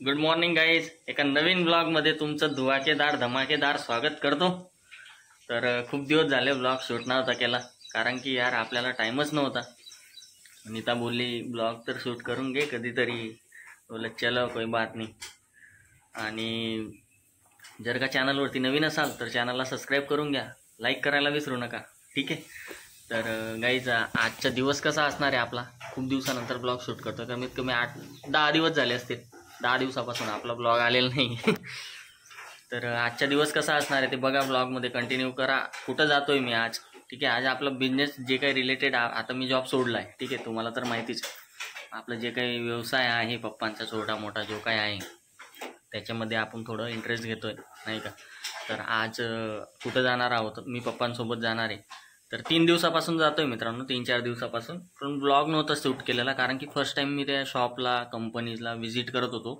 Good morning guys. एका नवीन ब्लॉगमध्ये तुमचं धमाकेदार स्वागत करतो. तर खूप दिवस झाले ब्लॉग शूट नव्हता केला, कारण की यार आपल्याला टाईमच नव्हता. नीता बोलली ब्लॉग तर शूट करून घे कधीतरी. बोला चलो कोई बात नाही. आणि जर का चॅनलवरती नवीन असाल तर चॅनलला सबस्क्राईब करून घ्या, लाईक करायला विसरू नका. ठीक आहे. तर गाईज आजचा दिवस कसा असणार आहे आपला. खूप दिवसानंतर ब्लॉग शूट करतो. कमीत कमी 8-10 दिवस झाले असतील. 10 दिवसापासून आपला ब्लॉग आलेला नाही. तर आजचा दिवस कसा असणार आहे ते बघा, ब्लॉगमध्ये कंटिन्यू करा. कुठं जातोय मी आज. ठीक आहे. आज आपला बिझनेस जे काही रिलेटेड, आता मी जॉब सोडला आहे. ठीक आहे. तुम्हाला तर माहितीच आपलं जे काही व्यवसाय आहे पप्पांचा छोटा मोठा जो काही आहे त्याच्यामध्ये आपण थोडं इंटरेस्ट घेतोय नाही का. तर आज कुठं जाणार आहोत, मी पप्पांसोबत जाणार आहे. तर 3 दिवसापासून जातोय मित्रांनो, 3-4 दिवसापासून. पण ब्लॉग नव्हता शूट केलेला, कारण की फर्स्ट टाइम मी त्या शॉपला कंपनीजला व्हिजिट करत होतो.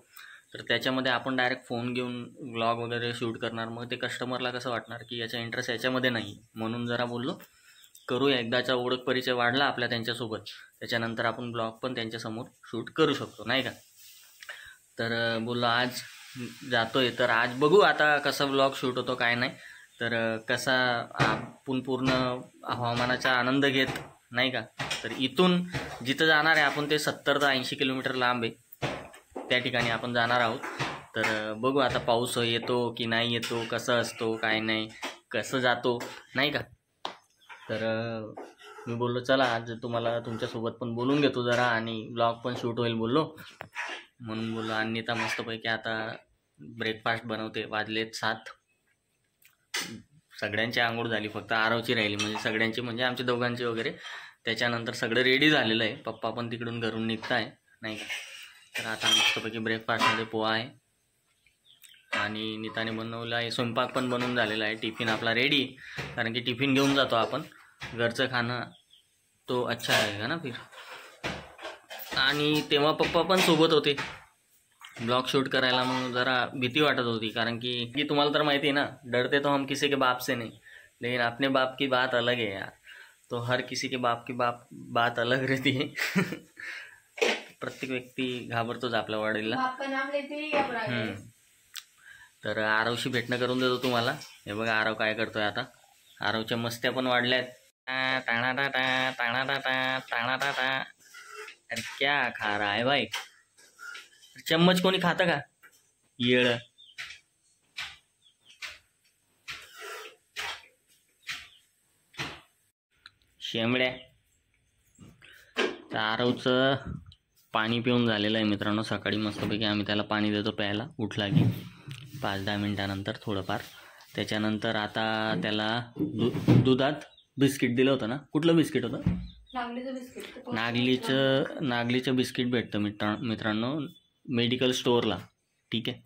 तर त्याच्यामध्ये आपण डायरेक्ट फोन घेऊन ब्लॉग वगैरे शूट करणार, मग ते कस्टमरला कसं वाटणार की याचा इंटरेस्ट याच्यामध्ये नाही. म्हणून जरा बोललो करूया, एकदाचा ओळख परिचय वाढला आपल्या त्यांच्यासोबत, त्याच्यानंतर आपण ब्लॉग पण त्यांच्यासमोर शूट करू शकतो नाही का. तर बोललो आज जातोय, तर आज बघू आता कसा ब्लॉग शूट होतो काय नाही. तर कसा आपण पूर्ण हवामानाचा आनंद घेत नाही का. तर इथून जिथं जाणार आहे आपण ते 70 ते 80 किलोमीटर लांब आहे, त्या ठिकाणी आपण जाणार आहोत. तर बघू आता पाऊस येतो की नाही येतो, कसं असतो काय नाही, कसं जातो नाही का. तर मी बोललो चला आज तुम्हाला तुमच्यासोबत पण बोलून घेतो जरा, आणि ब्लॉग पण शूट होईल बोललो. म्हणून बोललो. अन्यथा मस्तपैकी आता ब्रेकफास्ट बनवते. वाजलेत 7. सगळ्यांची आंघोळ झाली, फक्त आरवची राहिली. म्हणजे सगळ्यांची म्हणजे आमच्या दोघांची वगैरे. त्याच्यानंतर सगळं रेडी झालेलं आहे. पप्पा पण तिकडून घरून निघताय नाही का. तर आता मस्तपैकी ब्रेकफास्टमध्ये पोहा आहे आणि नीताने बनवलं आहे. स्वयंपाक पण बनवून झालेला आहे. टिफिन आपला रेडी, कारण की टिफिन घेऊन जातो आपण. घरचं खाणं तो अच्छा आहे ना फिर. आणि तेव्हा पप्पा पण सोबत होते ब्लॉग शूट करायला. मग जरा भीती वाटत होती, कारण की तुम्हाला तर माहिती आहे ना, डरते तो हम किसी के बाप से नहीं, लेकिन अपने बाप की बात अलग है यार. तो हर किसी के बाप की बात अलग रहती है. प्रत्येक व्यक्ती घाबरतोच आपल्या वडिलांना. तर आरवशी भेटणं करून देतो तुम्हाला. हे बघा आरव काय करतोय आता. आरवच्या मस्त्या पण वाढल्यात. अरे क्या खा रहा है भाई. चम्मच कोणी खातं का येळ. शेंबड्या. तर आरवचं पाणी पिऊन झालेलं आहे मित्रांनो. सकाळी मस्तपैकी आम्ही त्याला पाणी देतो प्यायला, उठला की 5-10 मिनिटानंतर थोडंफार. त्याच्यानंतर आता त्याला दुधात बिस्किट दिलं होतं ना. कुठलं बिस्किट होतं. नागलीचं बिस्किट भेटतं मित्रांनो मेडिकल स्टोअरला. ठीक आहे.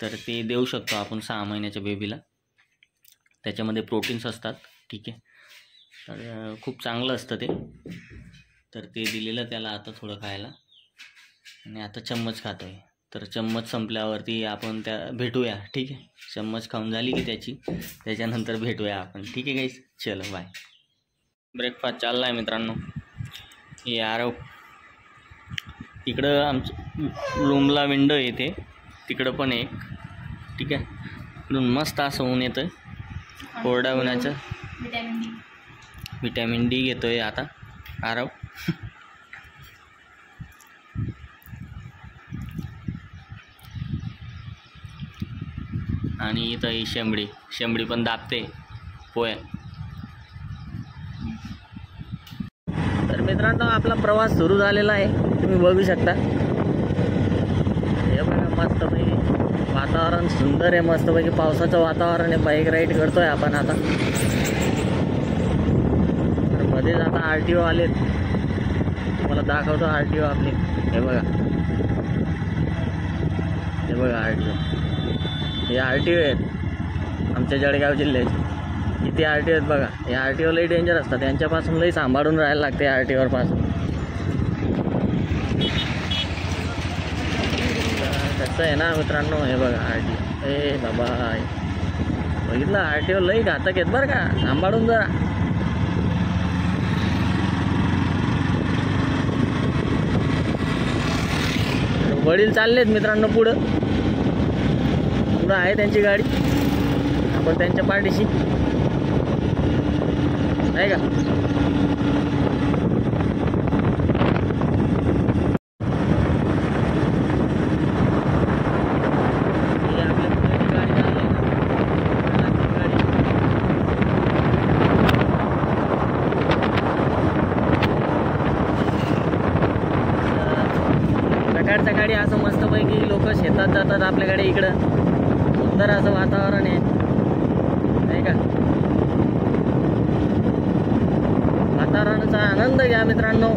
तर ते देऊ शकतो आपण 6 महिन्याच्या बेबीला. त्याच्यामध्ये प्रोटीन्स असतात. ठीक आहे. तर खूप चांगलं असतं ते. तर ते दिलेलं त्याला आता थोडं खायला, आणि आता चम्मच खातो आहे. तर चम्मच संपल्यावरती आपण त्या भेटूया. ठीक आहे. चम्मच खाऊन झाली की त्याच्यानंतर भेटूया आपण. ठीक आहे गाईस, चलो बाय. ब्रेकफास्ट चालला आहे मित्रांनो. हे आरव इकडं आमच्या रूमला विंडो येते, तिकडं पण एक. ठीक आहे. इकडून मस्त असं ऊन येतं. कोरड्या उन्हाचं विटॅमिन डी घेतोय आता आरव. आणि इथं ही शेंबडी पण दाबते पोया. तर मित्रांनो आपला प्रवास सुरू झालेला आहे, तुम्ही बघू शकता. हे बघा मस्तपैकी वातावरण सुंदर आहे. मस्तपैकी पावसाचं वातावरण आहे. बाईक राईड करतोय आपण आता. तर मध्येच आता RTO आलेत, तुम्हाला दाखवतो RTO आपले. हे बघा RTO. हे RTO आहेत आमच्या जळगाव जिल्ह्याचे. किती RTO आहेत बघा. हे RTO लई डेंजर असतात, त्यांच्यापासून लई सांभाळून राहायला लागते RTOवर पासून. कसं आहे ना मित्रांनो. हे बघा RTO. ए बाबा बघितलं, RTO लई घातक आहेत बरं का, सांभाळून जरा. वडील चाललेत मित्रांनो पुढं आहे त्यांची गाडी, आपण त्यांच्या पाठीशी नाही का. सकाळी असं मस्तपैकी लोक शेतात जातात आपल्याकडे. इकडं सुंदर असं वातावरण आहे नाही का. वातावरणाचा आनंद घ्या मित्रांनो.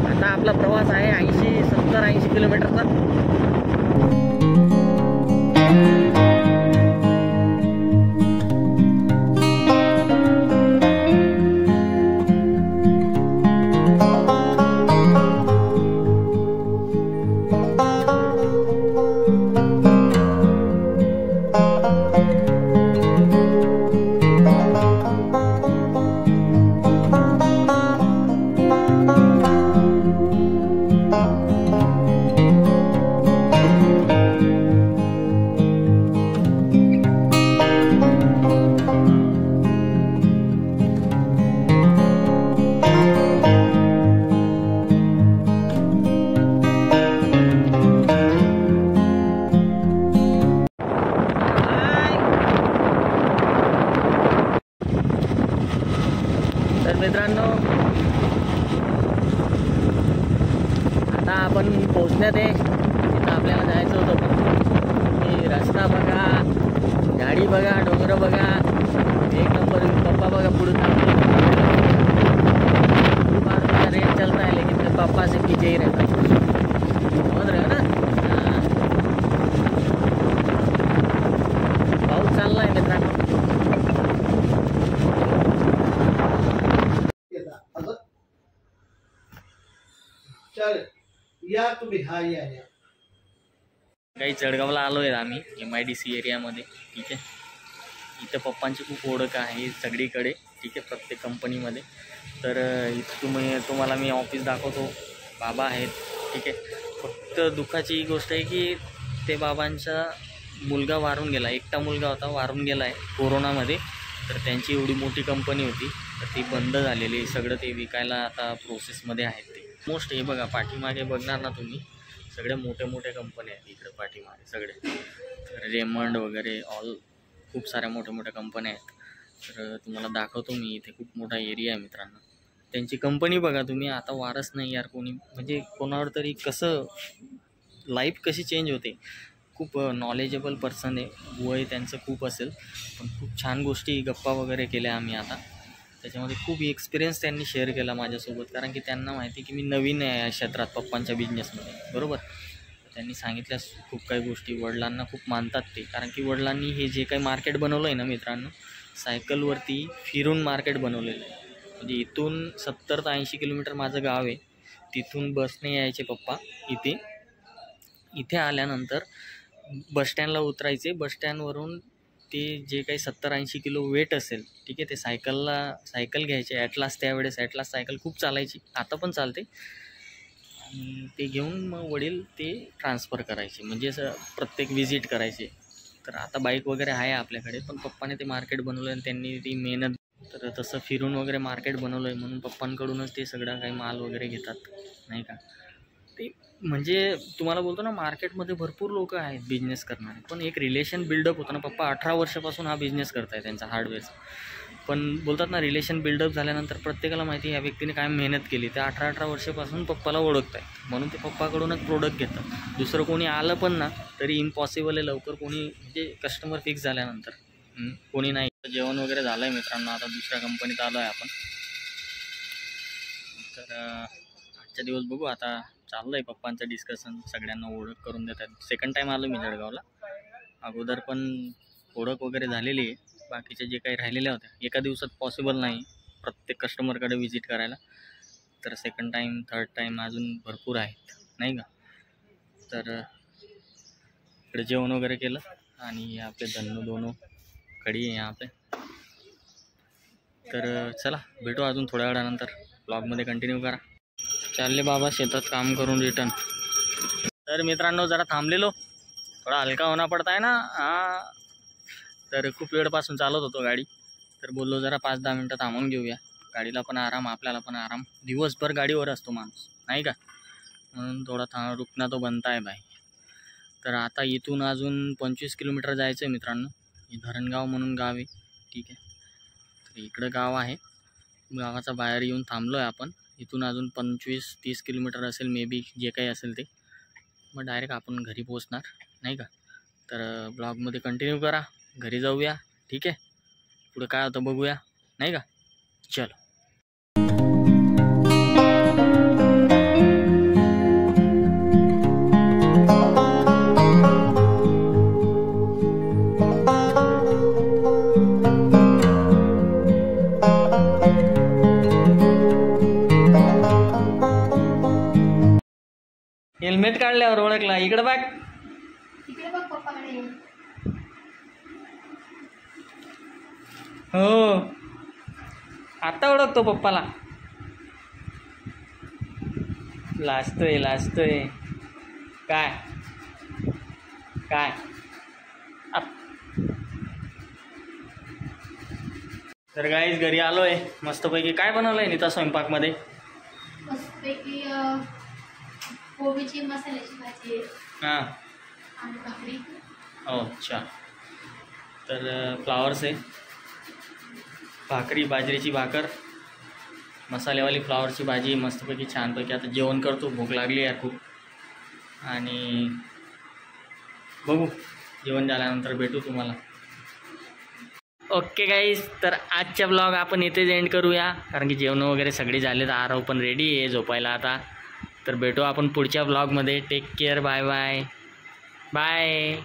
आता आपला प्रवास आहे 70-80 किलोमीटरचा. तर मित्रांनो आता आपण पोहोचण्यात आहे तिथं आपल्याला जायचं होतं. पण रस्ता बघा, झाडी बघा, डोंगर बघा, एक नंबर. पप्पा बघा पुढे रेट चलता है लेकिन मेरे पापा से पीछे ही रहता है. समझ रहे हो ना. पाऊस चालला आहे मित्रांनो. या तुम्ही हा या काही जळगावला आलोय आम्ही MIDC एरियामध्ये. ठीक आहे, इथं पप्पांची खूप ओळख आहे सगळीकडे. ठीक आहे, प्रत्येक कंपनीमध्ये. तर इथं तुम्हाला मी ऑफिस दाखवतो. बाबा आहेत. ठीक आहे, फक्त दुःखाची गोष्ट आहे की ते बाबांचा मुलगा वारून गेला. एकटा मुलगा होता, वारून गेला आहे कोरोनामध्ये. तर त्यांची एवढी मोठी कंपनी होती तर ती बंद झालेली. सगळं ते विकायला आता प्रोसेसमध्ये आहेत ते. मोस्ट हे बघा पाठीमागे बघणार ना तुम्ही, सगळ्या मोठ्या कंपन्या आहेत इकडे पाठीमागे सगळे. रेमंड वगैरे खूप साऱ्या मोठ्या कंपन्या आहेत. तर तुम्हाला दाखवतो मी. इथे खूप मोठा एरिया आहे मित्रांनो. त्यांची कंपनी बघा तुम्ही. आता वारस नाही यार कोणी, म्हणजे कोणावर तरी कसं लाईफ कशी चेंज होते. खूप नॉलेजेबल पर्सन आहे. वय त्यांचं खूप असेल पण खूप छान गोष्टी गप्पा वगैरे केल्या आम्ही आता. त्याच्यामध्ये खूप एक्सपिरियन्स त्यांनी शेअर केला माझ्यासोबत. कारण की त्यांना माहिती की मी नवीन आहे या क्षेत्रात पप्पांच्या बिझनेसमध्ये. बरोबर. त्यांनी सांगितल्या खूप काही गोष्टी. वडिलांना खूप मानतात ते. कारण की वडिलांनी हे जे काही मार्केट बनवलं आहे ना मित्रांनो, सायकलवरती फिरून मार्केट बनवलेलं आहे. म्हणजे इथून 70 ते 80 किलोमीटर माझं गाव आहे. तिथून बसने यायचे पप्पा इथे आल्यानंतर बसस्टँडला उतरायचे. बसस्टँडवरून ते जे काही 70-80 किलो वेट असेल, ठीक आहे, ते सायकल घ्यायचे. ॲटलास, त्यावेळेस ॲटलास सायकल खूप चालायची, आता पण चालते. आणि ते घेऊन मग वडील ते ट्रान्सफर करायचे, म्हणजे असं प्रत्येक विजिट करायचे. तर आता बाईक वगैरे आहे आपल्याकडे, पण पप्पाने ते मार्केट बनवलं आणि त्यांनी ती मेहनत. तर तसं फिरून वगैरे मार्केट बनवलं आहे म्हणून पप्पांकडूनच ते सगळं काही माल वगैरे घेतात नाही का. ते म्हणजे तुम्हाला बोलतो ना, मार्केटमध्ये भरपूर लोक आहेत बिझनेस करणारे, पण एक रिलेशन बिल्डअप होतं ना. पप्पा 18 वर्षापासून हा बिझनेस करताय त्यांचा हार्डवेअरचा. पण बोलतात ना, रिलेशन बिल्डअप झाल्यानंतर प्रत्येकाला माहिती या व्यक्तीने काय मेहनत केली. ते 18 वर्षापासून पप्पाला ओळखत आहे म्हणून ते पप्पाकडूनच प्रोडक्ट घेतात. दुसरं कोणी आलं पण ना तरी इम्पॉसिबल आहे लवकर कोणी, म्हणजे कस्टमर फिक्स झाल्यानंतर कोणी नाही. जेवण वगैरे झालं आहे मित्रांनो. आता दुसऱ्या कंपनीत आलो आहे आपण. तर आजच्या दिवस बघू. आता चाललं आहे पप्पांचं डिस्कशन, सगळ्यांना ओळख करून देतात. सेकंड टाईम आलो मी जळगावला. अगोदर पण ओळख वगैरे झालेली आहे. बाकीचे जे काही राहिलेल्या होत्या, एका दिवसात पॉसिबल नाही प्रत्येक कस्टमरकडे व्हिजिट करायला. तर सेकंड टाईम, थर्ड टाईम अजून भरपूर आहेत नाही का. तर इकडे जेवण वगैरे केलं आणि यहाँ पे धन्नू दोनों खडी आहे यहाँ पे. तर चला भेटू अजून थोड्या वेळानंतर. ब्लॉगमध्ये कंटिन्यू करा. चालले बाबा शेतात काम करून रिटर्न. तर मित्रांनो जरा थांबलेलो, थोडा हलका होना पडता है ना. हा, तर खूप वेळपासून चालत होतो गाडी, तर बोललो जरा 5-10 मिनटं थांबून घेऊया. गाडीला पण आराम, आपल्याला पण आराम. दिवसभर गाडीवर असतो माणूस नाही का, म्हणून थोडा रुकना तो बनता है भाई. तर आता इथून अजून 25 किलोमीटर जायचं आहे मित्रांनो. हे धरणगाव म्हणून गाव आहे, ठीक आहे. तर इकडं गाव आहे, गावाचा बाहेर येऊन थांबलो आहे आपण. इथून अजून 25-30 किलोमीटर असेल मे बी, जे काही असेल ते. मग डायरेक्ट आपण घरी पोचणार नाही का. तर ब्लॉगमध्ये कंटिन्यू करा, घरी जाऊया ठीक आहे. पुढे काय होतं बघूया नाही का. चलो. हेल्मेट काढल्यावर ओळखला. इकडे बघ. हो, आता ओळखतो पप्पाला. लाजतोय काय काय. तर गाईस घरी आलोय. मस्तपैकी काय बनवलंय नीता स्वयंपाकमध्ये? मस्तपैकी कोबीची मसाल्याची भाजी. हां, आणि भाकरी. हो अच्छा. तर फ्लावर्स आहे, भाकरी, बाजरीची भाकर, मसालेवाली फ्लावरची भाजी, मस्तपैकी छानपैकी. आता जेवण करतो, भूक लागली आहे खूप. आणि बघू, जेवण झाल्यानंतर भेटू तुम्हाला. ओके गाईज, तर आजच्या ब्लॉग आपण इथेच एंड करूया, कारण की जेवण वगैरे सगळे झाले. तर आरव पण रेडी आहे झोपायला आता. तर भेटू आपण पुढच्या ब्लॉगमध्ये. Take care, bye bye bye.